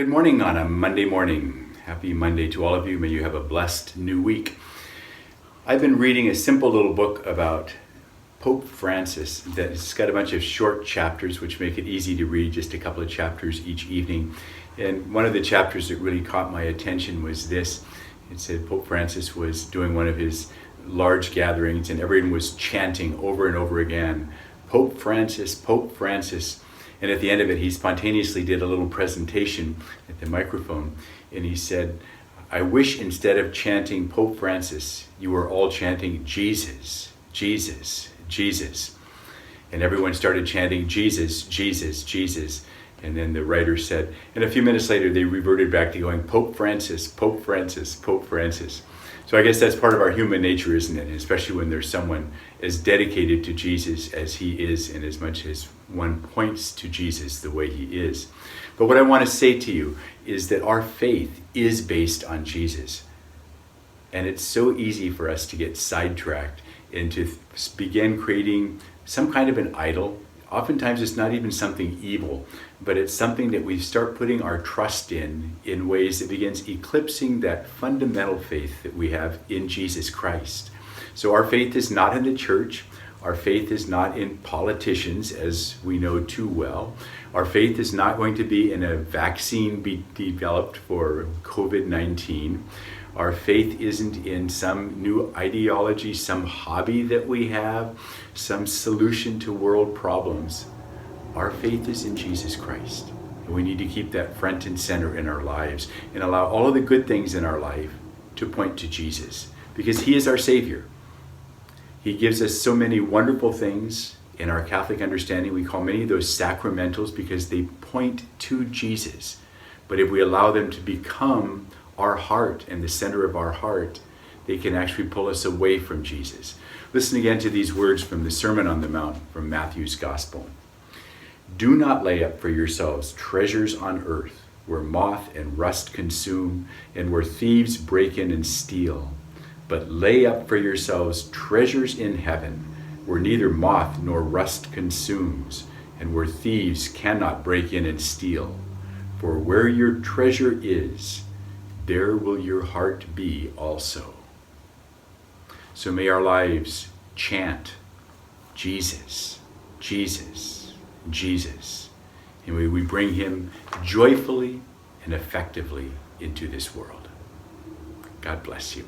Good morning on a Monday morning. Happy Monday to all of you. May you have a blessed new week. I've been reading a simple little book about Pope Francis that's got a bunch of short chapters which make it easy to read, just a couple of chapters each evening. And one of the chapters that really caught my attention was this. It said Pope Francis was doing one of his large gatherings and everyone was chanting over and over again, Pope Francis, Pope Francis. And at the end of it, he spontaneously did a little presentation at the microphone. And he said, I wish instead of chanting Pope Francis, you were all chanting Jesus, Jesus, Jesus. And everyone started chanting Jesus, Jesus, Jesus. And then the writer said, and a few minutes later, they reverted back to going Pope Francis, Pope Francis, Pope Francis. So I guess that's part of our human nature, isn't it? Especially when there's someone as dedicated to Jesus as he is, and as much as one points to Jesus the way he is. But what I want to say to you is that our faith is based on Jesus. And it's so easy for us to get sidetracked and to begin creating some kind of an idol. Oftentimes it's not even something evil, but it's something that we start putting our trust in ways that begins eclipsing that fundamental faith that we have in Jesus Christ. So our faith is not in the church. Our faith is not in politicians, as we know too well. Our faith is not going to be in a vaccine be developed for COVID-19. Our faith isn't in some new ideology, some hobby that we have, some solution to world problems. Our faith is in Jesus Christ. And we need to keep that front and center in our lives and allow all of the good things in our life to point to Jesus, because he is our Savior. He gives us so many wonderful things in our Catholic understanding. We call many of those sacramentals because they point to Jesus. But if we allow them to become our heart and the center of our heart, they can actually pull us away from Jesus. Listen again to these words from the Sermon on the Mount from Matthew's Gospel. Do not lay up for yourselves treasures on earth, where moth and rust consume, and where thieves break in and steal. But lay up for yourselves treasures in heaven, where neither moth nor rust consumes, and where thieves cannot break in and steal. For where your treasure is, there will your heart be also. So may our lives chant Jesus, Jesus, Jesus. And may we bring him joyfully and effectively into this world. God bless you.